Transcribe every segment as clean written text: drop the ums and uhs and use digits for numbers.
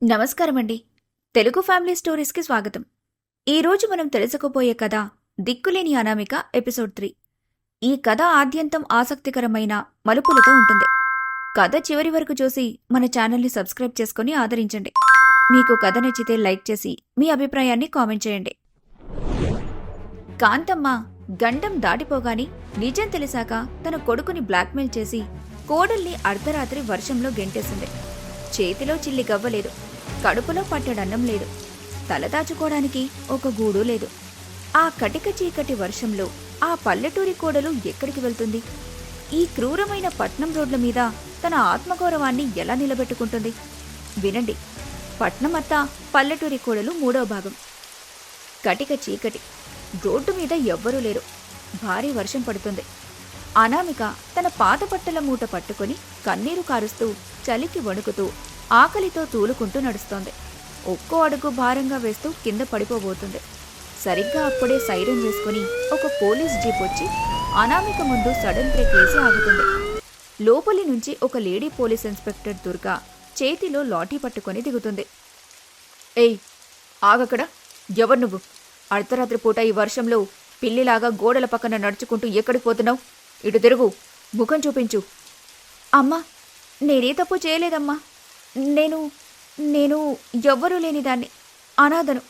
నమస్కారమండి. తెలుగు ఫ్యామిలీ స్టోరీస్కి స్వాగతం. ఈరోజు మనం తెలుసుకోబోయే కథ దిక్కులేని అనామిక ఎపిసోడ్ 3. ఈ కథ ఆద్యంతం ఆసక్తికరమైన మలుపులతో ఉంటుంది. కథ చివరి వరకు చూసి మన ఛానల్ని సబ్స్క్రైబ్ చేసుకుని ఆదరించండి. మీకు కథ నచ్చితే లైక్ చేసి మీ అభిప్రాయాన్ని కామెంట్ చేయండి. కాంతమ్మ గండం దాటిపోగాని నిజం తెలిసాక తన కొడుకుని బ్లాక్మెయిల్ చేసి కోడల్ని అర్ధరాత్రి వర్షంలో గెంటేసింది. చేతిలో చిల్లి గవ్వలేదు, కడుపులో పట్టడన్నం లేదు, తలదాచుకోవడానికి ఒక గూడు లేదు. ఆ కటిక చీకటి వర్షంలో ఆ పల్లెటూరి కోడలు ఎక్కడికి వెళ్తుంది? ఈ క్రూరమైన పట్నం రోడ్ల మీద తన ఆత్మగౌరవాన్ని ఎలా నిలబెట్టుకుంటుంది? వినండి, పట్నమత్త పల్లెటూరి కోడలు 3వ భాగం. కటిక చీకటి, రోడ్డు మీద ఎవ్వరూ లేరు. భారీ వర్షం పడుతుంది. అనామిక తన పాత బట్టల మూట పట్టుకుని కన్నీరు కారుస్తూ చలికి వణుకుతూ ఆకలితో తూలుకుంటూ నడుస్తోంది. ఒక్కో అడుగు భారంగా వేస్తూ కింద పడిపోబోతుంది. సరిగ్గా అప్పుడే సైరన్ వేసుకుని ఒక పోలీస్ జీప్ వచ్చి అనామిక ముందు సడన్ బ్రేక్ వేసి ఆగుతుంది. లోపలి నుంచి ఒక లేడీ పోలీస్ ఇన్స్పెక్టర్ దుర్గా చేతిలో లాఠీ పట్టుకుని దిగుతుంది. ఏయ్, ఆగక్కడ! ఎవరు నువ్వు? అర్ధరాత్రి పూట ఈ వర్షంలో పిల్లిలాగా గోడల పక్కన నడుచుకుంటూ ఎక్కడికి పోతున్నావు? ఇటు తిరుగు, ముఖం చూపించు. అమ్మా, నేనే తప్పు చేయలేదమ్మా. నేను ఎవ్వరూ లేనిదాన్ని, అనాథను.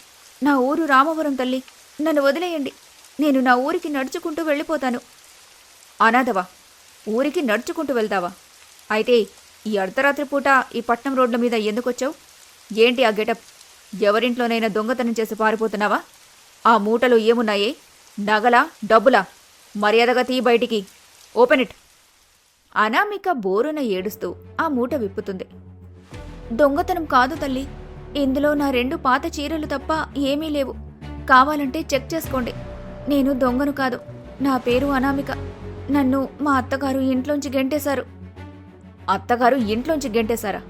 నా ఊరు రామవరం తల్లి, నన్ను వదిలేయండి. నేను నా ఊరికి నడుచుకుంటూ వెళ్ళిపోతాను. అనాథవా? ఊరికి నడుచుకుంటూ వెళ్తావా? అయితే ఈ అర్ధరాత్రి పూట ఈ పట్నం రోడ్ల మీద ఎందుకొచ్చావు? ఏంటి ఆ గెటప్? ఎవరింట్లోనైనా దొంగతనం చేసి పారిపోతున్నావా? ఆ మూటలో ఏమున్నాయే? నగలా, డబ్బులా? మర్యాదగా తీ బయటికి. Open it. అనామిక బోరున ఏడుస్తూ ఆ మూట విప్పుతుంది. దొంగతనం కాదు తల్లి, ఇందులో నా 2 పాత చీరలు తప్ప ఏమీ లేవు. కావాలంటే చెక్ చేసుకోండి. నేను దొంగను కాదు. నా పేరు అనామిక. నన్ను మా అత్తగారు ఇంట్లోంచి గెంటేశారు. అత్తగారు ఇంట్లోంచి గెంటేశారా?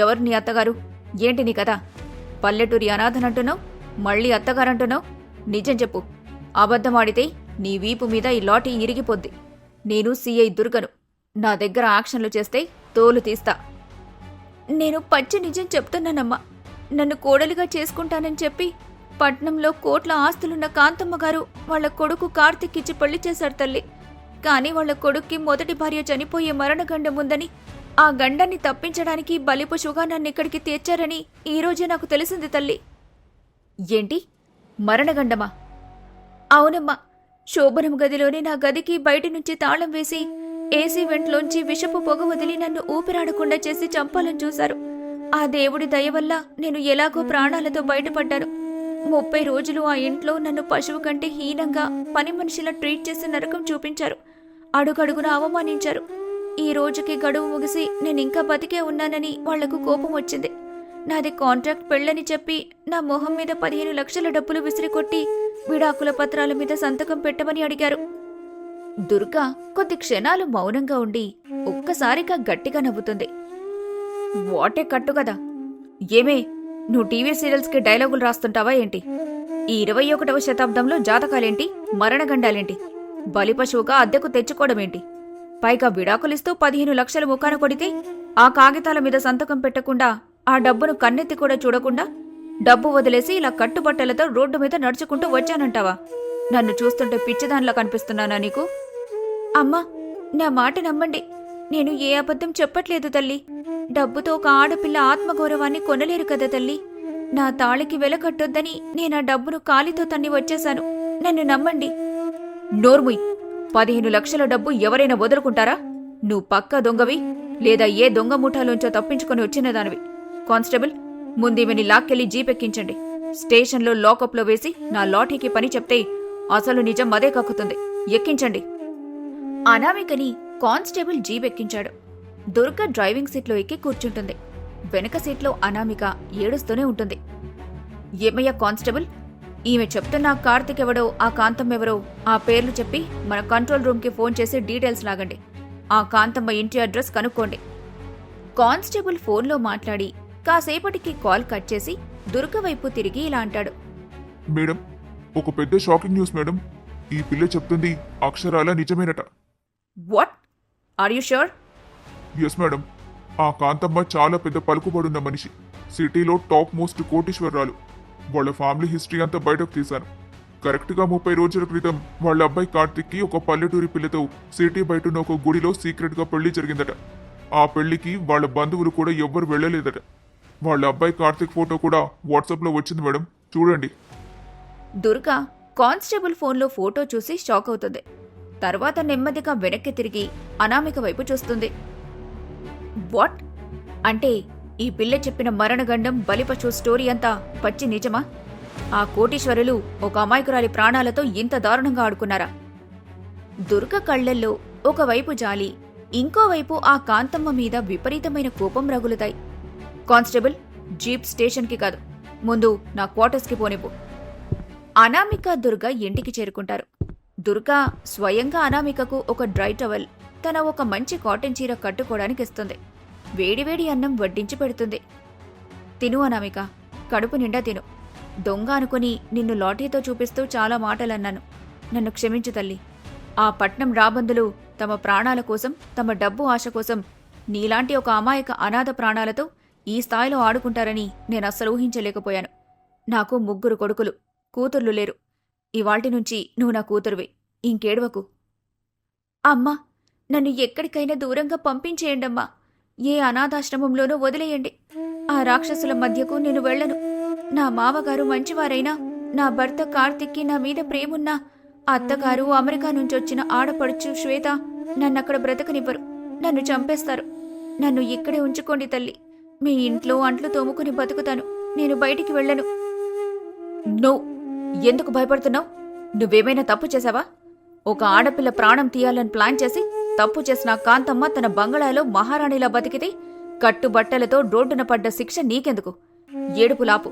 ఎవరు నీ అత్తగారు? ఏంటి నీ కథ? పల్లెటూరి అనాథనంటున్నావు, మళ్ళీ అత్తగారంటున్నావు. నిజం చెప్పు. అబద్ధం ఆడితే నీ వీపు మీద ఈ లాఠీ ఇరిగిపోద్ది. నేను సిఐ దుర్గను. నా దగ్గర యాక్షన్లు చేస్తే తోలు తీస్తా. నేను పచ్చి నిజం చెప్తున్నానమ్మా. నన్ను కోడలిగా చేసుకుంటానని చెప్పి పట్నంలో కోట్ల ఆస్తులున్న కాంతమ్మ గారు వాళ్ల కొడుకు కార్తీక్ ఇచ్చి పెళ్లి చేశారు తల్లి. కాని వాళ్ల కొడుక్కి మొదటి భార్య చనిపోయే మరణగండం ఉందని, ఆ గండాన్ని తప్పించడానికి బలిపశువుగా నన్ను ఇక్కడికి తెచ్చారని ఈరోజే నాకు తెలిసింది తల్లి. ఏంటి, మరణగండమా? అవునమ్మా. శోభనం గదిలోని నా గదికి బయటి నుంచి తాళం వేసి ఏసీ వెంట్లోంచి విషపు పొగ వదిలి నన్ను ఊపిరాడకుండా చేసి చంపాలని చూశారు. ఆ దేవుడి దయ వల్ల నేను ఎలాగో ప్రాణాలతో బయటపడ్డాను. 30 రోజులు ఆ ఇంట్లో నన్ను పశువు కంటే హీనంగా పని మనిషిలా ట్రీట్ చేసి నరకం చూపించారు. అడుగడుగున అవమానించారు. ఈ రోజుకి గడువు ముగిసి నేనింకా బతికే ఉన్నానని వాళ్లకు కోపం వచ్చింది. నాది కాంట్రాక్ట్ పెళ్ళని చెప్పి నా మొహం మీద 15 లక్షల డబ్బులు విసిరికొట్టి విడాకుల పత్రాల మీద సంతకం పెట్టమని అడిగారు. దుర్గా కొద్ది క్షణాలు మౌనంగా ఉండి ఒక్కసారిగా గట్టిగా నవ్వుతుంది. వాటే కట్టు కదా. ఏమే, నువ్వు టీవీ సీరియల్స్కి డైలాగులు రాస్తుంటావా ఏంటి? ఈ 21వ శతాబ్దంలో జాతకాలేంటి, మరణగండాలేంటి, బలిపశువుగా అద్దెకు తెచ్చుకోవడమేంటి? పైగా విడాకులిస్తూ 15 లక్షలు ముఖాన కొడితే ఆ కాగితాల మీద సంతకం పెట్టకుండా, ఆ డబ్బును కన్నెత్తి కూడా చూడకుండా డబ్బు వదిలేసి ఇలా కట్టుబట్టలతో రోడ్డు మీద నడుచుకుంటూ వచ్చానంటావా? నన్ను చూస్తుంటే పిచ్చిదానిలా కనిపిస్తున్నానా నీకు? అమ్మా, నా మాట నమ్మండి. నేను ఏ అబద్ధం చెప్పట్లేదు తల్లి. డబ్బుతో ఒక ఆడపిల్ల ఆత్మగౌరవాన్ని కొనలేరు కదా తల్లి. నా తాళికి వెల కట్టొద్దని నేను ఆ డబ్బును కాలితో తన్ని వచ్చేశాను. నన్ను నమ్మండి. నోర్ముయ్. 15 లక్షల డబ్బు ఎవరైనా వదులుకుంటారా? నువ్వు పక్కా దొంగవి, లేదా ఏ దొంగ ముఠాలోంచో తప్పించుకొని వచ్చినదానివి. Constable, ముందేమని లాక్కెళ్లి jeep ఎక్కించండి. స్టేషన్లో లాకప్లో వేసి నా లాఠీకి పని చెప్తే అసలు నిజం అదే కక్కుతుంది. ఎక్కించండి. అనామికని కానిస్టేబుల్ జీప్ ఎక్కించాడు. దుర్గ డ్రైవింగ్ సీట్లో ఎక్కి కూర్చుంటుంది. వెనక సీట్లో అనామిక ఏడుస్తూనే ఉంటుంది. ఏమయ్యా కానిస్టేబుల్, ఈమె చెప్తున్న కార్తీక్ ఎవడో, ఆ కాంతమ్మ ఎవరో, ఆ పేర్లు చెప్పి మన కంట్రోల్ రూమ్కి ఫోన్ చేసి డీటెయిల్స్ లాగండి. ఆ కాంతమ్మ ఇంటి అడ్రస్ కనుక్కోండి. కానిస్టేబుల్ ఫోన్లో మాట్లాడి కాసేపటికి కాల్ కట్ చేసి దుర్గ వైపు తిరిగి ఇలా అంటాడు. మేడం, ఒక పెద్ద షాకింగ్ న్యూస్ మేడం. ఈ పిల్ల చెప్తుంది అక్షరాల నిజమేనట. What? Are you sure? Yes madam. ఆ కాంతమ్మ చాలా పెద్ద పలుకుబడున్న మనిషి. సిటీలో టాప్ మోస్ట్ కోటీశ్వరరాలు. వాళ్ళ ఫ్యామిలీ హిస్టరీ అంతా బయటకు తీశాను. కరెక్ట్గా 30 రోజుల క్రితం వాళ్ళ అబ్బాయి కార్తిక్కి ఒక పల్లెటూరి పిల్లతో సిటీ బయటున్న ఒక గుడిలో సీక్రెట్గా పెళ్లి జరిగిందట. ఆ పెళ్లికి వాళ్ళ బంధువులు కూడా ఎవ్వరు వెళ్ళలేదట. వాళ్ళ అబ్బాయి కార్తిక్ ఫోటో కూడా వాట్సాప్లో వచ్చింది మేడం, చూడండి. దుర్గా కానిస్టేబుల్ ఫోన్లో ఫోటో చూసి షాక్ అవుతుంది. తర్వాత నెమ్మదిగా వెనక్కి తిరిగి అనామిక వైపు చూస్తుంది. వాట్? అంటే ఈ పిల్ల చెప్పిన మరణగండం బలిపశు స్టోరీ అంతా పచ్చి నిజమా? ఆ కోటీశ్వరులు ఒక అమాయకురాలి ప్రాణాలతో ఇంత దారుణంగా ఆడుకున్నారా? దుర్గ కళ్లల్లో ఒకవైపు జాలి, ఇంకోవైపు ఆ కాంతమ్మ మీద విపరీతమైన కోపం రగులుతాయి. కానిస్టేబుల్, జీప్ స్టేషన్కి కాదు, ముందు నా క్వార్టర్స్కి పోనివ్వు. అనామిక దుర్గ ఇంటికి చేరుకుంటారు. దుర్గా స్వయంగా అనామికకు ఒక డ్రై టవల్, తన ఒక మంచి కాటన్ చీర కట్టుకోవడానికి ఇస్తుంది. వేడివేడి అన్నం వడ్డించి పెడుతుంది. తిను అనామిక, కడుపు నిండా తిను. దొంగ అనుకుని నిన్ను లాఠీతో చూపిస్తూ చాలా మాటలన్నాను. నన్ను క్షమించు తల్లి. ఆ పట్నం రాబందులు తమ ప్రాణాల కోసం, తమ డబ్బు ఆశ కోసం నీలాంటి ఒక అమాయక అనాథ ప్రాణాలతో ఈ స్థాయిలో ఆడుకుంటారని నేనస్సలు ఊహించలేకపోయాను. నాకు 3 కొడుకులు, కూతుర్లు లేరు. ఇవాల్టి నుంచి నువ్వు నా కూతురువి. ఇంకేడవకు. అమ్మా, నన్ను ఎక్కడికైనా దూరంగా పంపించేయండమ్మా. ఏ అనాథాశ్రమంలోనూ వదిలేయండి. ఆ రాక్షసుల మధ్యకు నేను వెళ్లను. నా మావగారు మంచివారైనా, నా భర్త కార్తిక్కి నా మీద ప్రేమున్నా, అత్తగారు అమెరికా నుంచొచ్చిన ఆడపడుచు శ్వేత నన్నక్కడ బ్రతకనివ్వరు. నన్ను చంపేస్తారు. నన్ను ఇక్కడే ఉంచుకోండి తల్లి. మీ ఇంట్లో అంట్లు తోముకుని బతుకుతాను. నేను బయటికి వెళ్లను. నో, ఎందుకు భయపడుతున్నావు? నువ్వేమైనా తప్పు చేశావా? ఒక ఆడపిల్ల ప్రాణం తీయాలని ప్లాన్ చేసి తప్పు చేసిన కాంతమ్మ తన బంగళాలో మహారాణిలా బతికితే కట్టుబట్టలతో రోడ్డున పడ్డ శిక్ష నీకెందుకు? ఏడుపులాపు.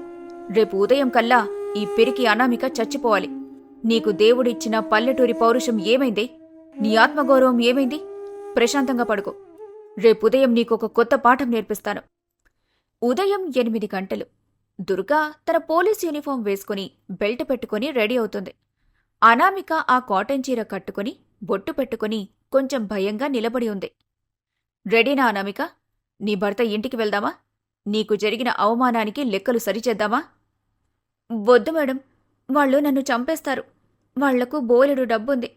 రేపు ఉదయం కల్లా ఈ పెరికి అనామిక చచ్చిపోవాలి. నీకు దేవుడిచ్చిన పల్లెటూరి పౌరుషం ఏమైంది? నీ ఆత్మగౌరవం ఏమైంది? ప్రశాంతంగా పడుకో. రేపుదయం నీకొక కొత్త పాఠం నేర్పిస్తాను. ఉదయం 8 గంటలు. దుర్గా తన పోలీస్ యూనిఫామ్ వేసుకుని బెల్ట్ పెట్టుకుని రెడీ అవుతుంది. అనామిక ఆ కాటన్ చీర కట్టుకుని బొట్టు పెట్టుకుని కొంచెం భయంగా నిలబడి ఉంది. రెడీనా అనామిక? నీ భర్త ఇంటికి వెళ్దామా? నీకు జరిగిన అవమానానికి లెక్కలు సరిచేద్దామా? వద్దు మేడం, వాళ్ళు నన్ను చంపేస్తారు. వాళ్లకు బోలెడు డబ్బుంది.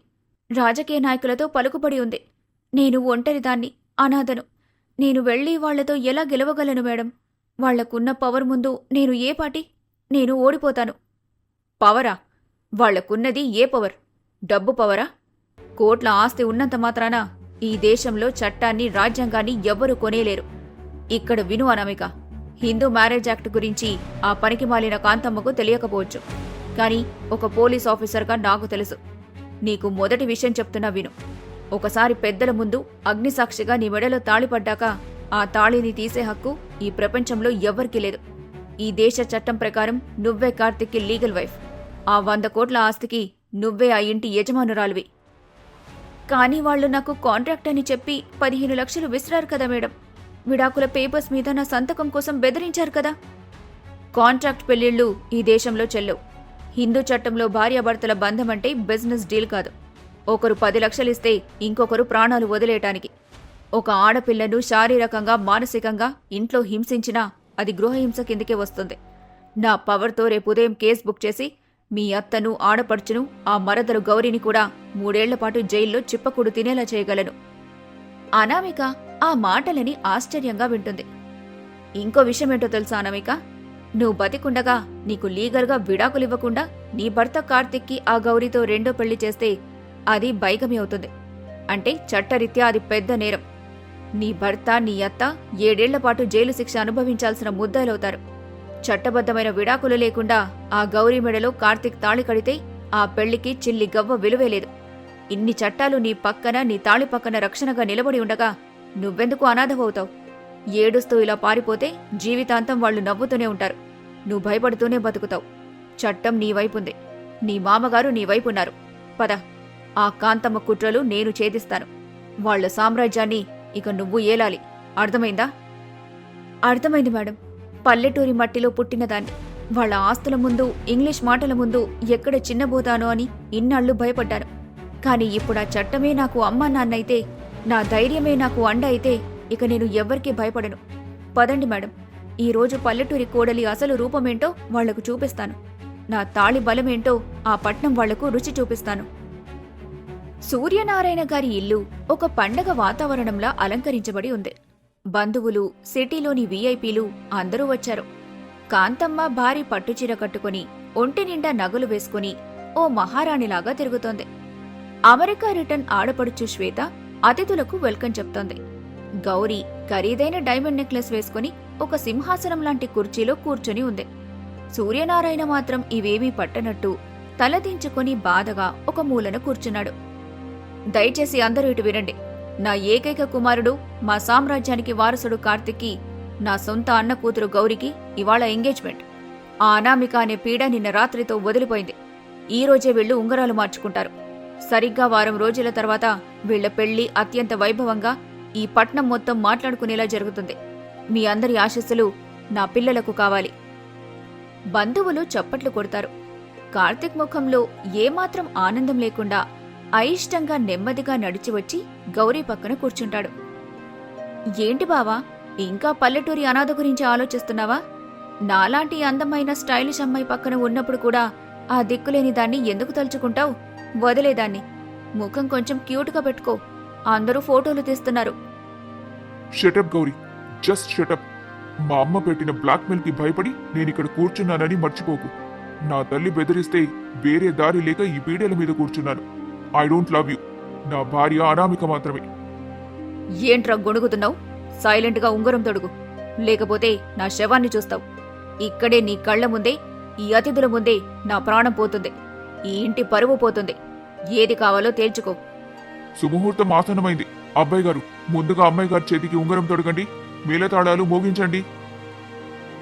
రాజకీయ నాయకులతో పలుకుబడి ఉంది. నేను ఒంటరిదాన్ని, అనాథను. నేను వెళ్ళి వాళ్లతో ఎలా గెలవగలను మేడం? వాళ్లకున్న పవర్ ముందు నేను ఏ పాటి? నేను ఓడిపోతాను. పవరా? వాళ్లకున్నది ఏ పవర్? డబ్బు పవరా? కోట్ల ఆస్తి ఉన్నంత మాత్రాన ఈ దేశంలో చట్టాన్ని, రాజ్యాంగాన్ని ఎవ్వరూ కొనేలేరు. ఇక్కడ విను అనామిక, హిందూ మ్యారేజ్ యాక్ట్ గురించి ఆ పనికిమాలిన కాంతమ్మకు తెలియకపోవచ్చు. కానీ ఒక పోలీస్ ఆఫీసర్గా నాకు తెలుసు. నీకు మొదటి విషయం చెప్తున్నా విను. ఒకసారి పెద్దల ముందు అగ్నిసాక్షిగా నీ మెడలో తాళిపడ్డాక ఆ తాళిని తీసే హక్కు ఈ ప్రపంచంలో ఎవ్వరికీ లేదు. ఈ దేశ చట్టం ప్రకారం నువ్వే కార్తిక్కి లీగల్ వైఫ్. ఆ 100 కోట్ల ఆస్తికి నువ్వే ఆ ఇంటి యజమానురాలివి. కానీ వాళ్లు నాకు కాంట్రాక్ట్ అని చెప్పి 15 లక్షలు విసిరారు కదా మేడం. విడాకుల పేపర్స్ మీద నా సంతకం కోసం బెదిరించారు కదా. కాంట్రాక్ట్ పెళ్లిళ్లు ఈ దేశంలో చెల్లవు. హిందూ చట్టంలో భార్యాభర్తల బంధం అంటే బిజినెస్ డీల్ కాదు. ఒకరు 10 లక్షలిస్తే ఇంకొకరు ప్రాణాలు వదిలేయటానికి. ఒక ఆడపిల్లను శారీరకంగా, మానసికంగా ఇంట్లో హింసించినా అది గృహహింస కిందకే వస్తుంది. నా పవర్తో రేపు ఉదయం కేసు బుక్ చేసి మీ అత్తను, ఆడపడుచును, ఆ మరదలు గౌరిని కూడా 3 ఏళ్ల పాటు జైల్లో చిప్పకూడు తినేలా చేయగలను. అనామిక ఆ మాటలని ఆశ్చర్యంగా వింటుంది. ఇంకో విషయమేంటో తెలుసా అనామిక? నువ్వు బతికుండగా నీకు లీగల్గా విడాకులివ్వకుండా నీ భర్త కార్తిక్కి ఆ గౌరితో రెండో పెళ్లి చేస్తే అది బైగమి అవుతుంది. అంటే చట్టరీత్యా అది పెద్ద నేరం. నీ భర్త, నీ అత్త 7 ఏళ్ల పాటు జైలు శిక్ష అనుభవించాల్సిన ముద్దాయిలవుతారు. చట్టబద్ధమైన విడాకులు లేకుండా ఆ గౌరీ మెడలో కార్తిక్ తాళి కడితే ఆ పెళ్లికి చిల్లి గవ్వ విలువేలేదు. ఇన్ని చట్టాలు నీ పక్కన, నీ తాళి పక్కన రక్షణగా నిలబడి ఉండగా నువ్వెందుకు అనాథవవుతావు? ఏడుస్తూ ఇలా పారిపోతే జీవితాంతం వాళ్లు నవ్వుతూనే ఉంటారు. నువ్వు భయపడుతూనే బతుకుతావు. చట్టం నీ వైపుంది. నీ మామగారు నీ వైపున్నారు. పద, ఆ కాంతమ్మ కుట్రలు నేను ఛేదిస్తాను. వాళ్ల సామ్రాజ్యాన్ని ఇక నువ్వు ఏలాలి. అర్థమైందా? అర్థమైంది మేడం. పల్లెటూరి మట్టిలో పుట్టినదాన్ని. వాళ్ల ఆస్తుల ముందు, ఇంగ్లీష్ మాటల ముందు ఎక్కడ చిన్నబోతానో అని ఇన్నాళ్లు భయపడ్డాను. కాని ఇప్పుడు ఆ చట్టమే నాకు అమ్మా నాన్నైతే, నా ధైర్యమే నాకు అండ అయితే ఇక నేను ఎవ్వరికీ భయపడను. పదండి మేడం, ఈరోజు పల్లెటూరి కోడలి అసలు రూపమేంటో వాళ్లకు చూపిస్తాను. నా తాళి బలమేంటో ఆ పట్నం వాళ్లకు రుచి చూపిస్తాను. సూర్యనారాయణ గారి ఇల్లు ఒక పండగ వాతావరణంలా అలంకరించబడి ఉంది. బంధువులు, సిటీలోని వీఐపీలు అందరూ వచ్చారు. కాంతమ్మ భారీ పట్టుచీర కట్టుకుని ఒంటి నిండా నగలు వేసుకుని ఓ మహారాణిలాగా తిరుగుతోంది. అమెరికా రిటర్న్ ఆడపడుచు శ్వేత అతిథులకు వెల్కమ్ చెప్తోంది. గౌరీ ఖరీదైన డైమండ్ నెక్లెస్ వేసుకుని ఒక సింహాసనం లాంటి కుర్చీలో కూర్చుని ఉంది. సూర్యనారాయణ మాత్రం ఇవేమీ పట్టనట్టు తలదించుకొని బాధగా ఒక మూలన కూర్చున్నాడు. దయచేసి అందరూ ఇటు వినండి. నా ఏకైక కుమారుడు, మా సామ్రాజ్యానికి వారసుడు కార్తిక్కి నా సొంత అన్న కూతురు గౌరికి ఇవాళ ఎంగేజ్మెంట్. ఆ అనామిక అనే పీడ నిన్న రాత్రితో వదిలిపోయింది. ఈ రోజే వీళ్లు ఉంగరాలు మార్చుకుంటారు. సరిగ్గా వారం రోజుల తర్వాత వీళ్ల పెళ్లి అత్యంత వైభవంగా ఈ పట్నం మొత్తం మాట్లాడుకునేలా జరుగుతుంది. మీ అందరి ఆశీస్సులు నా పిల్లలకు కావాలి. బంధువులు చప్పట్లు కొడతారు. కార్తిక్ ముఖంలో ఏమాత్రం ఆనందం లేకుండా అయిష్టంగా నెమ్మదిగా నడిచివచ్చి గౌరీ పక్కన కూర్చుంటాడు. ఏంటి బావా, ఇంకా పల్లెటూరి అనాథ గురించి ఆలోచిస్తున్నావా? నాలాంటి అందమైన స్టైలిష్ అమ్మాయి పక్కన ఉన్నప్పుడు కూడా ఆ దిక్కులేని దాన్ని ఎందుకు తలుచుకుంటావు? వదిలేదాన్ని. ముఖం కొంచెం క్యూట్గా పెట్టుకో. అందరూ ఫోటోలు తీస్తున్నారు. Shut up Gauri, just shut up. మా అమ్మ పెట్టిన బ్లాక్మెయిల్ కి భయపడి నేనిక్కడ కూర్చున్నానని మర్చిపోకు. నా తల్లి బెదిరిస్తే వేరే దారి లేక ఈ పీడల మీద కూర్చున్నాను. I don't love you. నా భార్య అనామిక మాత్రమే. ఏంట్రా గొణుగుతున్నావు? సైలెంట్గా ఉంగరం తొడుగు, లేకపోతే నా శవాన్ని చూస్తావు. ఇక్కడే నీ కళ్ల ముందే, ఈ అతిథుల ముందే నా ప్రాణం పోతుంది. ఈ ఇంటి పరువు పోతుంది. ఏది కావాలో తేల్చుకో. శుభముహూర్తం ఆసన్నమైంది. అబ్బాయి గారు, ముందుగా అమ్మాయి గారి చేతికి ఉంగరం తొడగండి. మేళతాళాలు మోగించండి.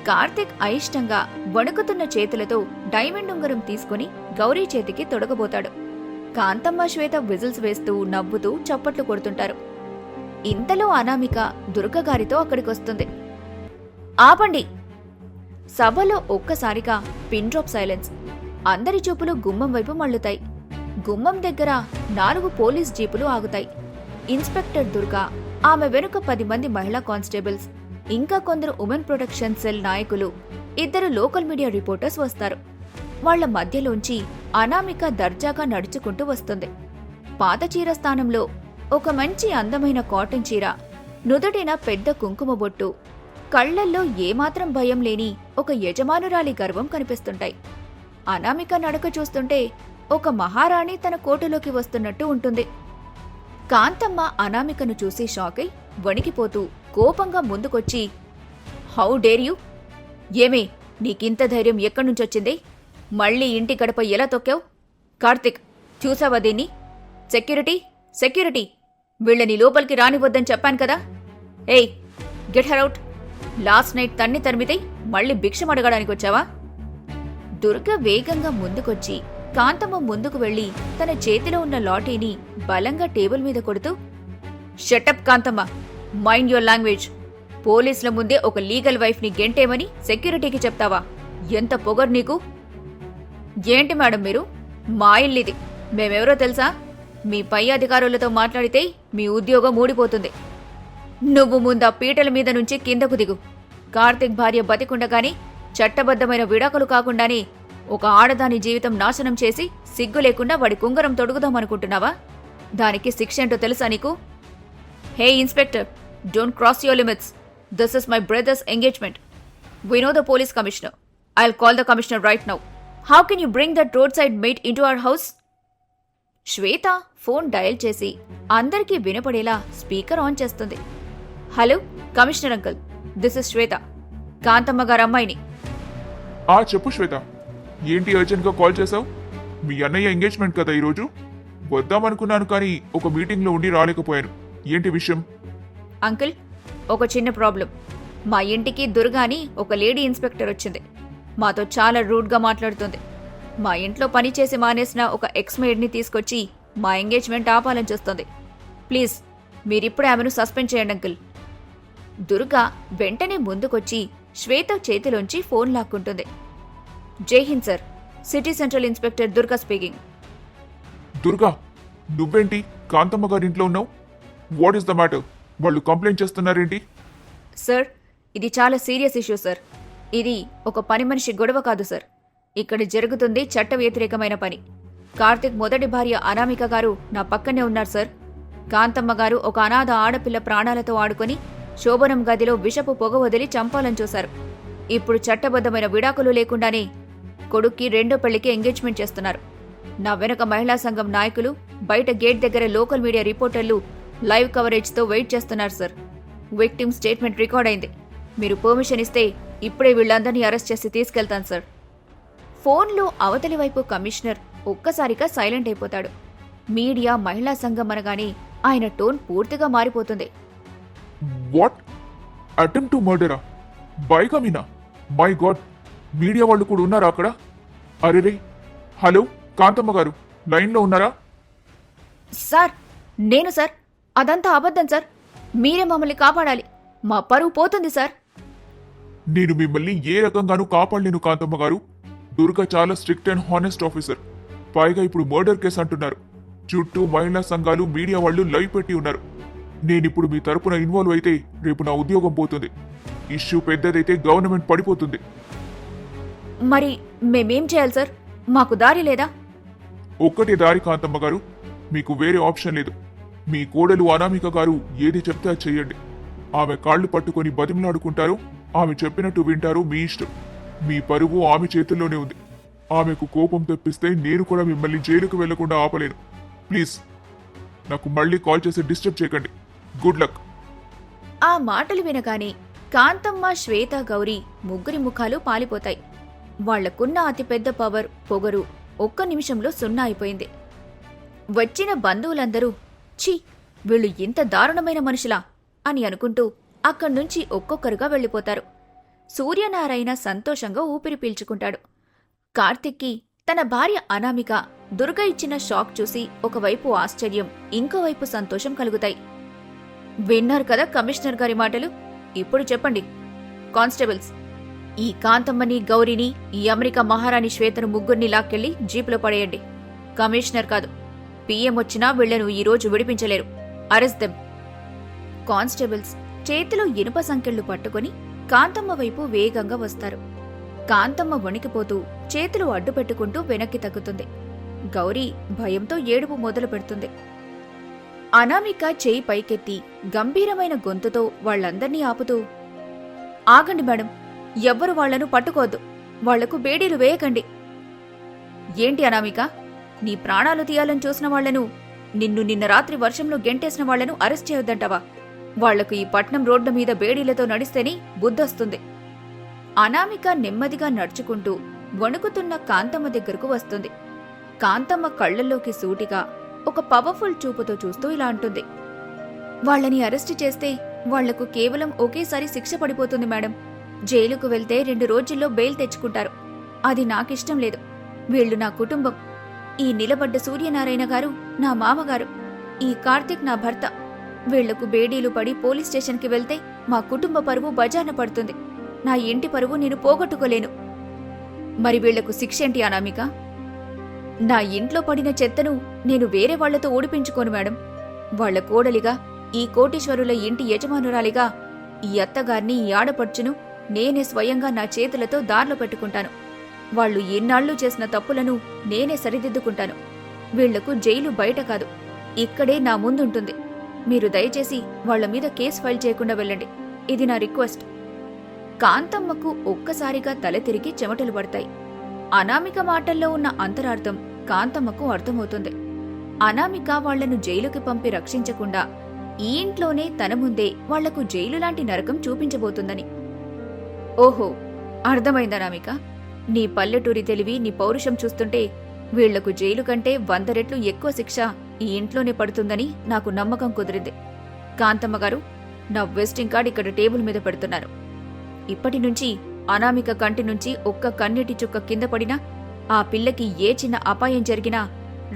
కార్తిక్ అయిష్టంగా వణుకుతున్న చేతులతో డైమండ్ ఉంగరం తీసుకుని గౌరీ చేతికి తొడగబోతాడు. కాంతమ్మ, శ్వేత విజిల్స్ వేస్తూ నవ్వుతూ చప్పట్లు కొడుతుంటారు. ఇంతలో అనామిక దుర్గగారితో అక్కడికొస్తుంది. ఆపండి! సభలో ఒక్కసారిగా పిన్ డ్రాప్ సైలెన్స్. అందరి చూపులు గుమ్మం వైపు మళ్లుతాయి. గుమ్మం దగ్గర 4 పోలీస్ జీపులు ఆగుతాయి. ఇన్స్పెక్టర్ దుర్గా, ఆమె వెనుక 10 మంది మహిళా కానిస్టేబుల్స్, ఇంకా కొందరు ఉమెన్ ప్రొటెక్షన్ సెల్ నాయకులు, 2 లోకల్ మీడియా రిపోర్టర్స్ వస్తారు. వాళ్ల మధ్యలోంచి అనామిక దర్జాగా నడుచుకుంటూ వస్తుంది. పాత చీర స్థానంలో ఒక మంచి అందమైన కాటన్ చీర, నుదుటిన పెద్ద కుంకుమ బొట్టు, కళ్లల్లో ఏమాత్రం భయం లేని ఒక యజమానురాలి గర్వం కనిపిస్తుంటాయి. అనామిక నడక చూస్తుంటే ఒక మహారాణి తన కోటలోకి వస్తున్నట్టు ఉంటుంది. కాంతమ్మ అనామికను చూసి షాకై వణికిపోతూ కోపంగా ముందుకొచ్చి, హౌ డేర్ యూ? ఏమే, నీకింత ధైర్యం ఎక్కడ్నుంచొచ్చింది? మళ్ళీ ఇంటి గడప ఎలా తొక్కావు? కార్తిక్, చూసావా దీన్ని? సెక్యూరిటీ, సెక్యూరిటీ, వీళ్ళని లోపలికి రానివద్దని చెప్పాను కదా. ఏయ్, get her out. Last night తన్ని తరిమితే మళ్ళీ భిక్షం అడగడానికి వచ్చావా? దుర్గ వేగంగా ముందుకొచ్చి కాంతమ్మ ముందుకు వెళ్లి తన చేతిలో ఉన్న లాఠీని బలంగా టేబుల్ మీద కొడుతూ, shut up Kanthamma, mind your language. పోలీసుల ముందే ఒక లీగల్ వైఫ్ ని గెంటేమని సెక్యూరిటీకి చెప్తావా? ఎంత పొగరు నీకు? ఏంటి మేడం మీరు? మా ఇల్లిది. మేమెవరో తెలుసా? మీ పై అధికారులతో మాట్లాడితే మీ ఉద్యోగం ఊడిపోతుంది. నువ్వు ముందా పీటల మీద నుంచి కిందకు దిగు. కార్తిక్ భార్య బతికుండగానే చట్టబద్ధమైన విడాకులు కాకుండానే ఒక ఆడదాని జీవితం నాశనం చేసి సిగ్గు లేకుండా వాడి కుంగరం తొడుగుదామనుకుంటున్నావా? దానికి శిక్ష ఏంటో తెలుసా నీకు? Hey inspector, don't cross your limits. This is my brother's engagement. We know the police commissioner. I'll call the commissioner right now. How can you bring that road side mate into our house? Shweta phone dial చేసి అందరికీ వినపడేలా speaker on చేస్తుంది. Hello commissioner uncle, this is Shweta, Kanthamma గారు అమ్మాయిని. చెప్పు శ్వేత, ఏంటి urgent గా call చేశావు? మీ అన్నయ్య ఎంగేజ్మెంట్ కదా ఈరోజు? వద్దామనుకున్నాను కానీ ఒక మీటింగ్ లో ఉండి రాలేకపోయాను. ఏంటి విషయం? అంకుల్, ఒక చిన్న ప్రాబ్లం. మా ఇంటికి దుర్గా అని ఒక లేడీ ఇన్స్పెక్టర్ వచ్చింది. మాతో చాలా రూడ్గా మాట్లాడుతుంది. మా ఇంట్లో పనిచేసి మానేసిన ఒక ఎక్స్మెయిడ్ని తీసుకొచ్చి మా ఎంగేజ్మెంట్ ఆపాలని చూస్తుంది. ప్లీజ్ మీరిప్పుడే ఆమెను సస్పెండ్ చేయండి అంకుల్. దుర్గా వెంటనే ముందుకొచ్చి శ్వేత చేతిలోంచి ఫోన్ లాక్కుంటుంది. జై Hind sir, city central inspector Durga speaking. Durga, నువ్వేంటి కాంతమ్మ గారి ఇంట్లో ఉన్నావు? What is the matter? వాళ్ళు కంప్లైంట్ చేస్తున్నారేంటి? సార్, ఇది చాలా సీరియస్ ఇష్యూ సార్. ఇది ఒక పని మనిషి గొడవ కాదు సార్. ఇక్కడ జరుగుతుంది చట్ట వ్యతిరేకమైన పని. కార్తిక్ మొదటి భార్య అనామిక గారు నా పక్కనే ఉన్నారు సార్. కాంతమ్మ గారు ఒక అనాథ ఆడపిల్ల ప్రాణాలతో ఆడుకొని శోభనం గదిలో విషపు పొగ వదిలి చంపాలని చూశారు. ఇప్పుడు చట్టబద్ధమైన విడాకులు లేకుండానే కొడుక్కి రెండో పెళ్లికి ఎంగేజ్మెంట్ చేస్తున్నారు. నా వెనక మహిళా సంఘం నాయకులు, బయట గేట్ దగ్గర లోకల్ మీడియా రిపోర్టర్లు లైవ్ కవరేజ్తో వెయిట్ చేస్తున్నారు సార్. విక్టిమ్ స్టేట్మెంట్ రికార్డ్ అయింది. మీరు పర్మిషన్ ఇస్తే ఇప్పుడే వీళ్ళందరినీ అరెస్ట్ చేసి తీసుకెళ్తాను సార్. ఫోన్లో అవతలి వైపు కమిషనర్ ఒక్కసారిగా సైలెంట్ అయిపోతాడు. మీడియా, మహిళా సంఘం అనగానే ఆయన టోన్ పూర్తిగా మారిపోతుంది. వాట్? అటెంప్ట్ టు మర్డరా? బైగమీనా? మై గాడ్, మీడియా వాళ్ళు కూడా ఉన్నారా అక్కడ? అరే, హలో కాంతమ్మ గారు, లైన్లో ఉన్నారా? సార్, నేను సార్. అదంతా అబద్ధం సార్. మీరే మమ్మల్ని కాపాడాలి. మా పరువు పోతుంది సార్. నేను మిమ్మల్ని ఏ రకంగానూ కాపాడలేను కాంతమ్మ గారు. దుర్గా చాలా స్ట్రిక్ట్ అండ్ హానెస్ట్ ఆఫీసర్. పైగా ఇప్పుడు మర్డర్ కేసు అంటున్నారు. చుట్టూ మహిళా సంఘాలు, మీడియా వాళ్ళు లైవ్ పెట్టి ఉన్నారు. నేనిప్పుడు మీ తరపున ఇన్వాల్వ్ అయితే రేపు నా ఉద్యోగం పోతుంది. ఇష్యూ పెద్దదైతే గవర్నమెంట్ పడిపోతుంది. మరి మేమేం చేయాలి సార్? మాకు దారి లేదా? ఒక్కటే దారి కాంతమ్మ గారు, మీకు వేరే ఆప్షన్ లేదు. మీ కోడలు అనామిక గారు ఏది చెప్తే అది చెయ్యండి. ఆమె కాళ్లు పట్టుకొని బతిమలాడుకుంటారో, ఆమె చెప్పినట్టు వింటారో మీ ఇష్టం. మీ పరువు ఆమె చేతుల్లోనే ఉంది. ఆమెకు కోపం తెప్పిస్తే నేను కూడా మిమ్మల్ని జైలుకు వెళ్లకుండా ఆపలేను. ప్లీజ్ నాకు మళ్ళీ కాల్ చేసి డిస్టర్బ్ చేయకండి. Good luck. ఆ మాటలు వినగానే కాంతమ్మ, శ్వేత, గౌరీ ముగ్గురి ముఖాలు పాలిపోతాయి. వాళ్లకున్న అతిపెద్ద పవర్, పొగరు ఒక్క నిమిషంలో సున్నా అయిపోయింది. వచ్చిన బంధువులందరూ ఛీ, వీళ్ళు ఇంత దారుణమైన మనుషులా అని అనుకుంటూ అక్కడ్నుంచి ఒక్కొక్కరుగా వెళ్లిపోతారు. సూర్యనారాయణ సంతోషంగా ఊపిరి పీల్చుకుంటాడు. కార్తిక్కి తన భార్య అనామిక దుర్గ ఇచ్చిన షాక్ చూసి ఒకవైపు ఆశ్చర్యం, ఇంకోవైపు సంతోషం కలుగుతాయి. విన్నారు కదా కమిషనర్ గారి మాటలు? ఇప్పుడు చెప్పండి కానిస్టేబుల్స్, ఈ కాంతమ్మని, గౌరీని, ఈ అమెరికా మహారాణి శ్వేతను ముగ్గురిని లాక్కెళ్లి జీపులో పడేయండి. కమిషనర్ కాదు, పీఎం వచ్చినా వీళ్లను ఈరోజు విడిపించలేరు. Arrest them. కానిస్టేబుల్స్ చేతిలో ఇనుప సంకెళ్లు పట్టుకుని కాంతమ్మ వైపు వేగంగా వస్తారు. కాంతమ్మ వణికిపోతూ చేతులు అడ్డుపెట్టుకుంటూ వెనక్కి తగ్గుతుంది. గౌరీ భయంతో ఏడుపు మొదలు పెడుతుంది. అనామిక చేయి పైకెత్తి గంభీరమైన గొంతుతో వాళ్లందర్నీ ఆపుతూ, ఆగండి మేడం, ఎవ్వరు వాళ్లను పట్టుకోవద్దు. వాళ్లకు బేడీలు వేయకండి. ఏంటి అనామిక, నీ ప్రాణాలు తీయాలని చూసిన వాళ్లను, నిన్న రాత్రి వర్షంలో గెంటేసిన వాళ్లను అరెస్ట్ చేయొద్దంటావా? వాళ్లకు ఈ పట్నం రోడ్ల మీద బేడీలతో నడిస్తేనే బుద్ధొస్తుంది. అనామిక నెమ్మదిగా నడుచుకుంటూ వణుకుతున్న కాంతమ్మ దగ్గరకు వస్తుంది. కాంతమ్మ కళ్లల్లోకి సూటిగా ఒక పవర్ఫుల్ చూపుతో చూస్తూ ఇలా అంటుంది, వాళ్లని అరెస్టు చేస్తే వాళ్లకు కేవలం ఒకేసారి శిక్ష పడిపోతుంది మేడం. జైలుకు వెళ్తే 2 రోజుల్లో బెయిల్ తెచ్చుకుంటారు. అది నాకిష్టం లేదు. వీళ్లు నా కుటుంబం. ఈ నిలబడ్డ సూర్యనారాయణ గారు నా మామగారు. ఈ కార్తిక్ నా భర్త. వీళ్లకు బేడీలు పడి పోలీస్ స్టేషన్కి వెళ్తే మా కుటుంబ పరువు బజార్న పడుతుంది. నా ఇంటి పరువు నేను పోగొట్టుకోలేను. మరి వీళ్లకు శిక్షేంటి అనామిక? నా ఇంట్లో పడిన చెత్తను నేను వేరే వాళ్లతో ఊడిపించుకోను మేడం. వాళ్ల కోడలిగా, ఈ కోటీశ్వరుల ఇంటి యజమానురాలిగా ఈ అత్తగారిని, ఈ ఆడపడుచును నేనే స్వయంగా నా చేతులతో దారిలో పెట్టుకుంటాను. వాళ్లు ఎన్నాళ్లు చేసిన తప్పులను నేనే సరిదిద్దుకుంటాను. వీళ్లకు జైలు బయట కాదు, ఇక్కడే నా ముందుంటుంది. మీరు దయచేసి వాళ్ల మీద కేసు ఫైల్ చేయకుండా వెళ్ళండి. ఇది నా రిక్వెస్ట్. కాంతమ్మకు ఒక్కసారిగా తల తిరిగి చెమటలు పడతాయి. అనామిక మాటల్లో ఉన్న అంతరార్థం కాంతమ్మకు అర్థమవుతుంది. అనామిక వాళ్లను జైలుకి పంపి రక్షించకుండా ఈ ఇంట్లోనే తన ముందే వాళ్లకు జైలు లాంటి నరకం చూపించబోతుందని. ఓహో, అర్థమైందనామిక. నీ పల్లెటూరి తెలివి, నీ పౌరుషం చూస్తుంటే వీళ్లకు జైలు కంటే 100 రెట్లు ఎక్కువ శిక్ష ఈ ఇంట్లోనే పడుతుందని నాకు నమ్మకం కుదిరింది. కాంతమ్మ గారు, నా విజిటింగ్ కార్డ్ ఇక్కడ టేబుల్ మీద పెడుతున్నాను. ఇప్పటినుంచి అనామిక కంటి నుంచి ఒక్క కన్నీటి చుక్క కింద పడినా, ఆ పిల్లకి ఏ చిన్న అపాయం జరిగినా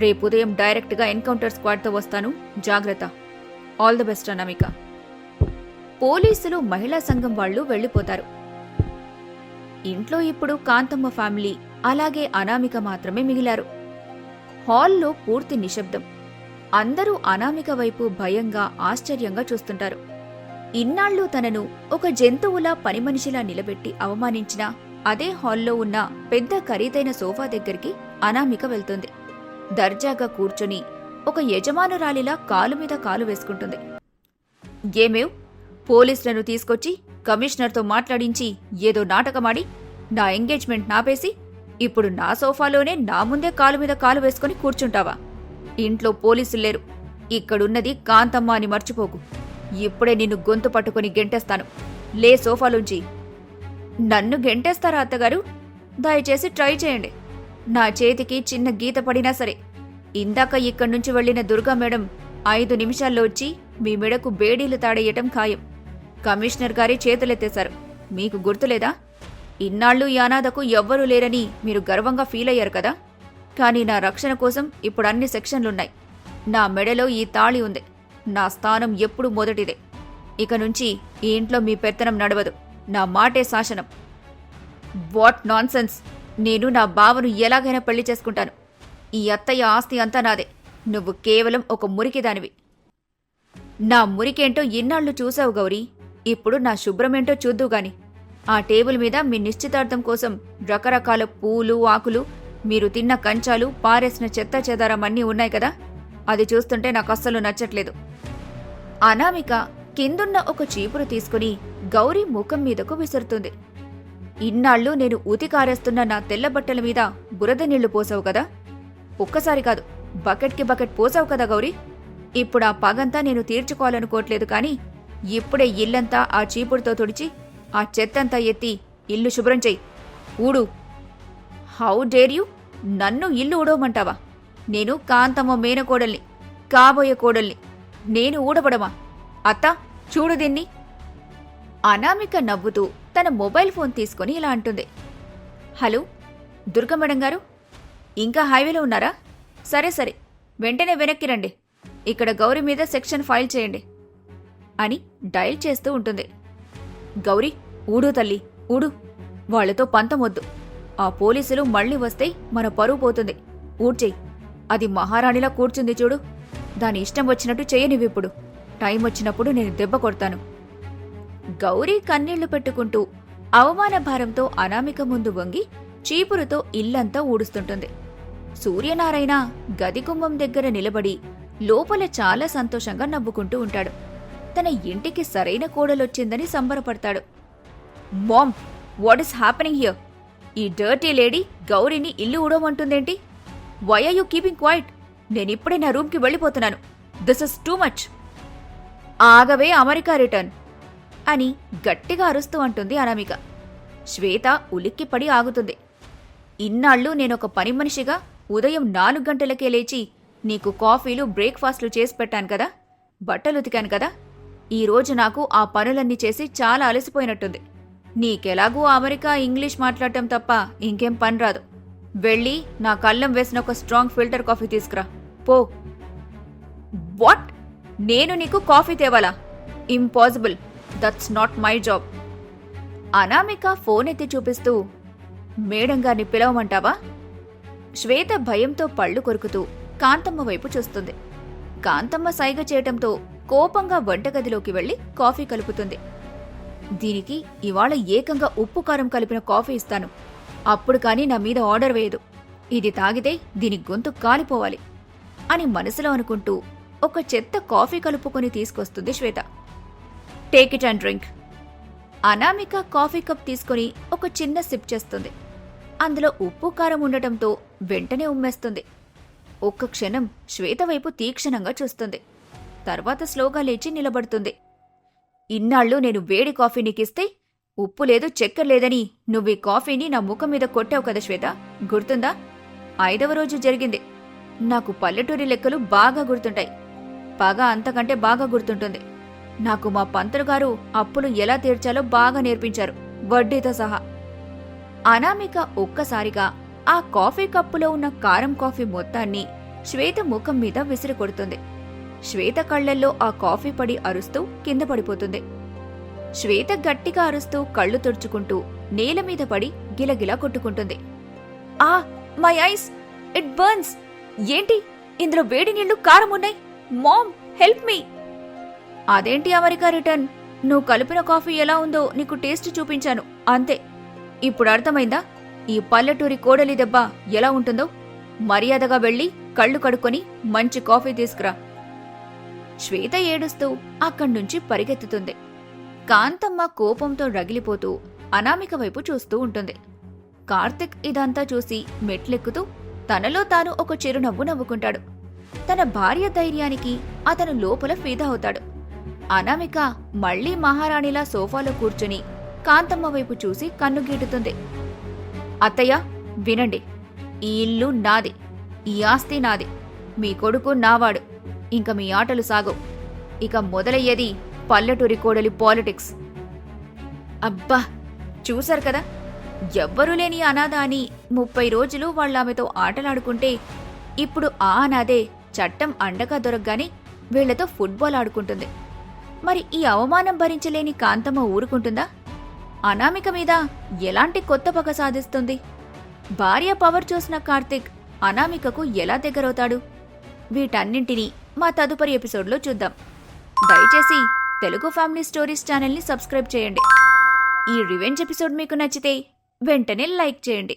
రేపుదయం డైరెక్ట్గా ఎన్కౌంటర్ స్క్వాడ్తో వస్తాను. జాగ్రత్త. All the best Anamika. పోలీసులు, మహిళా సంఘం వాళ్లు వెళ్లిపోతారు. ఇంట్లో ఇప్పుడు కాంతమ్మ ఫ్యామిలీ, అలాగే అనామిక మాత్రమే మిగిలారు. హాల్లో పూర్తి నిశ్శబ్దం. అందరూ అనామిక వైపు భయంగా, ఆశ్చర్యంగా చూస్తుంటారు. ఇన్నాళ్ళు తనను ఒక జంతువులా పనిమనిషిలా నిలబెట్టి అవమానించిన అదే హాల్లో ఉన్న పెద్ద ఖరీదైన సోఫా దగ్గరికి అనామిక వెళ్తుంది. దర్జాగా కూర్చొని ఒక యజమానురాలిలా కాలు మీద కాలు వేసుకుంటుంది. ఏమేవ్, పోలీసులను తీసుకొచ్చి కమిషనర్తో మాట్లాడించి ఏదో నాటకమాడి నా ఎంగేజ్మెంట్ నాపేసి ఇప్పుడు నా సోఫాలోనే నా ముందే కాలు మీద కాలు వేసుకుని కూర్చుంటావా? ఇంట్లో పోలీసులేరు, ఇక్కడున్నది కాంతమ్మ అని మర్చిపోకు. ఇప్పుడే నిన్ను గొంతు పట్టుకుని గెంటేస్తాను. లే సోఫాలోంచి. నన్ను గెంటేస్తారా అత్తగారు? దయచేసి ట్రై చేయండి. నా చేతికి చిన్న గీత పడినా సరే. ఇందాక ఇక్కడ్నుంచి వెళ్లిన దుర్గా మేడం 5 నిమిషాల్లో వచ్చి మీ మెడకు బేడీలు తాడేయటం ఖాయం. కమిషనర్ గారి చేతులెత్తేశారు. మీకు గుర్తులేదా? ఇన్నాళ్ళు ఈ అనాథకు ఎవ్వరూ లేరని మీరు గర్వంగా ఫీల్ అయ్యారు కదా. కానీ నా రక్షణ కోసం ఇప్పుడు అన్ని సెక్షన్లున్నాయి. నా మెడలో ఈ తాళి ఉంది. నా స్థానం ఎప్పుడూ మొదటిదే. ఇక నుంచి ఈ ఇంట్లో మీ పెత్తనం నడవదు. నా మాటే శాసనం. What nonsense! నేను నా బావను ఎలాగైనా పెళ్లి చేసుకుంటాను. ఈ అత్తయ్య ఆస్తి అంతా నాదే. నువ్వు కేవలం ఒక మురికిదానివి. నా మురికేంటో ఇన్నాళ్లు చూసావు గౌరీ. ఇప్పుడు నా శుభ్రమేంటో చూద్దువుగాని. ఆ టేబుల్ మీద మీ నిశ్చితార్థం కోసం రకరకాల పూలు, ఆకులు, మీరు తిన్న కంచాలు, పారేసిన చెత్త చెదారం అన్నీ ఉన్నాయి కదా. అది చూస్తుంటే నాకు అస్సలు నచ్చట్లేదు. అనామిక కిందున్న ఒక చీపురు తీసుకుని గౌరీ ముఖం మీదకు విసురుతుంది. ఇన్నాళ్ళు నేను ఊతికారేస్తున్న నా తెల్ల బట్టల మీద బురద నీళ్లు పోసావు కదా. ఒక్కసారి కాదు, బకెట్కి బకెట్ పోసావు కదా గౌరీ. ఇప్పుడు ఆ పగంతా నేను తీర్చుకోవాలనుకోవట్లేదు, కానీ ఇప్పుడే ఇల్లంతా ఆ చీపురుతో తుడిచి ఆ చెత్తంతా ఎత్తి ఇల్లు శుభ్రం చెయ్యి. ఊడు. How dare you! నన్ను ఇల్లు ఊడవమంటావా? నేను కాంతమ్మ మేనకోడల్ని, కాబోయే కోడల్ని. నేను ఊడబడమా? అత్తా, చూడు దీన్ని. అనామిక నవ్వుతూ తన మొబైల్ ఫోన్ తీసుకుని ఇలా అంటుంది. హలో, దుర్గా మేడం గారు, ఇంకా హైవేలో ఉన్నారా? సరే సరే, వెంటనే వెనక్కి రండి. ఇక్కడ గౌరీ మీద సెక్షన్ ఫైల్ చేయండి అని డయల్ చేస్తూ ఉంటుంది. గౌరీ, ఊడు తల్లి, ఊడు. వాళ్లతో పంతమొద్దు. ఆ పోలీసులు మళ్లీ వస్తే మన పరువు పోతుంది. ఊడ్చేయి. అది మహారాణిలా కూర్చుంది చూడు. దాని ఇష్టం వచ్చినట్టు చేయనివిప్పుడు. టైం వచ్చినప్పుడు నేను దెబ్బ కొడతాను. గౌరీ కన్నీళ్లు పెట్టుకుంటూ అవమాన భారంతో అనామిక ముందు వంగి చీపురుతో ఇల్లంతా ఊడుస్తుంటుంది. సూర్యనారాయణ గదిగుమ్మం దగ్గర నిలబడి లోపల చాలా సంతోషంగా నవ్వుకుంటూ ఉంటాడు. తన ఇంటికి సరైన కోడలొచ్చిందని సంబరపడతాడు. Mom, what is happening here? ఈ డర్టీ లేడీ గౌరీని ఇల్లు ఊడమంటుందేంటి? Why are you keeping quiet? నేనిప్పుడే నా రూమ్కి వెళ్ళిపోతున్నాను. This is too much. ఆగవే అమెరికా రిటర్న్ అని గట్టిగా అరుస్తూ అంటుంది అనామిక. శ్వేత ఉలిక్కిపడి ఆగుతుంది. ఇన్నాళ్ళు నేనొక పని మనిషిగా ఉదయం 4 గంటలకే లేచి నీకు కాఫీలు, బ్రేక్ఫాస్ట్లు చేసి పెట్టాను కదా, బట్టలు ఉతికాను కదా. ఈరోజు నాకు ఆ పనులన్నీ చేసి చాలా అలసిపోయినట్టుంది. నీకెలాగూ అమెరికా ఇంగ్లీష్ మాట్లాడటం తప్ప ఇంకేం పని రాదు. వెళ్ళి నా కళ్ళం వేసిన ఒక స్ట్రాంగ్ ఫిల్టర్ కాఫీ తీసుకురా, పో. వాట్? నేను నీకు కాఫీ తేవాలా? Impossible. That's not my job. Anamika phone ఎత్తి చూపిస్తూ, మేడం గారిని పిలవమంటావా? శ్వేత భయంతో పళ్ళు కొరుకుతూ కాంతమ్మ వైపు చూస్తుంది. కాంతమ్మ సైగ చేయటంతో కోపంగా వంటగదిలోకి వెళ్లి కాఫీ కలుపుతుంది. దీనికి ఇవాళ ఏకంగా ఉప్పు కారం కలిపిన కాఫీ ఇస్తాను. అప్పుడు కానీ నా మీద ఆర్డర్ వేయదు. ఇది తాగితే దీని గొంతు కాలిపోవాలి అని మనసులో అనుకుంటూ ఒక చెత్త కాఫీ కలుపుకొని తీసుకొస్తుంది Shweta. Take it and drink. Anamika coffee cup తీసుకుని ఒక చిన్న సిప్ చేస్తుంది. అందులో ఉప్పు కారం ఉండటంతో వెంటనే ఉమ్మేస్తుంది. ఒక్క క్షణం శ్వేత వైపు తీక్షణంగా చూస్తుంది. తర్వాత స్లోగా లేచి నిలబడుతుంది. ఇన్నాళ్ళు నేను వేడి కాఫీ నీకిస్తే ఉప్పు లేదు, చక్కెర లేదని నువ్వీ కాఫీని నా ముఖం మీద కొట్టావు కదా శ్వేత, గుర్తుందా? 5వ రోజు జరిగింది. నాకు పల్లెటూరి లెక్కలు బాగా గుర్తుంటాయి. పగ అంతకంటే బాగా గుర్తుంటుంది. నాకు మా పంతులుగారు అప్పులు ఎలా తీర్చాలో బాగా నేర్పించారు, వడ్డీతో సహా. అనామిక ఒక్కసారిగా ఆ కాఫీ కప్పులో ఉన్న కారం కాఫీ మొత్తాన్ని శ్వేత ముఖం మీద విసిరి కొడుతుంది. శ్వేత కళ్లల్లో ఆ కాఫీ పడి అరుస్తూ కింద పడిపోతుంది. శ్వేత గట్టిగా అరుస్తూ కళ్ళు తుడుచుకుంటూ నేల మీద పడి గిలగిలా కొట్టుకుంటుంది. ఆ, మై ఐస్, ఇట్ బర్న్స్. ఏంటి ఇందులో వేడి నీళ్లు కారం ఉన్నాయి? Mom, help me. అదేంటి అమెరికా రిటర్న్? నువ్వు కలిపిన కాఫీ ఎలా ఉందో నీకు టేస్ట్ చూపించాను అంతే. ఇప్పుడు అర్థమైందా ఈ పల్లెటూరి కోడలి దెబ్బ ఎలా ఉంటుందో? మర్యాదగా వెళ్ళి కళ్ళు కడుక్కొని మంచి కాఫీ తీసుకురా. శ్వేత ఏడుస్తూ అక్కడ్నుంచి పరిగెత్తుతుంది. కాంతమ్మ కోపంతో రగిలిపోతూ అనామిక వైపు చూస్తూ ఉంటుంది. కార్తిక్ ఇదంతా చూసి మెట్లెక్కుతూ తనలో తాను ఒక చిరునవ్వు నవ్వుకుంటాడు. తన భార్య ధైర్యానికి అతను లోపల ఫిదా అవుతాడు. అనామిక మళ్లీ మహారాణిలా సోఫాలో కూర్చుని కాంతమ్మ వైపు చూసి కన్నుగీటుతుంది. అత్తయ్య, వినండి. ఈ ఇల్లు నాది, ఈ ఆస్తి నాది, మీ కొడుకు నావాడు. ఇంక మీ ఆటలు సాగవు. ఇక మొదలయ్యేది పల్లెటూరి కోడలి పాలిటిక్స్. అబ్బా, చూశారు కదా, ఎవ్వరూ లేని అనాథ అని 30 రోజులు వాళ్ళామెతో ఆటలాడుకుంటే ఇప్పుడు ఆ అనాథే చట్టం అండగా దొరకగానే వీళ్లతో ఫుట్బాల్ ఆడుకుంటుంది. మరి ఈ అవమానం భరించలేని కాంతమ్మ ఊరుకుంటుందా? అనామిక మీద ఎలాంటి కొత్త పగ సాధిస్తుంది? భార్య పవర్ చూసిన కార్తిక్ అనామికకు ఎలా దగ్గరవుతాడు? వీటన్నింటినీ మా తదుపరి ఎపిసోడ్లో చూద్దాం. దయచేసి తెలుగు ఫ్యామిలీ స్టోరీస్ ఛానల్ని సబ్స్క్రైబ్ చేయండి. ఈ రివెంజ్ ఎపిసోడ్ మీకు నచ్చితే వెంటనే లైక్ చేయండి.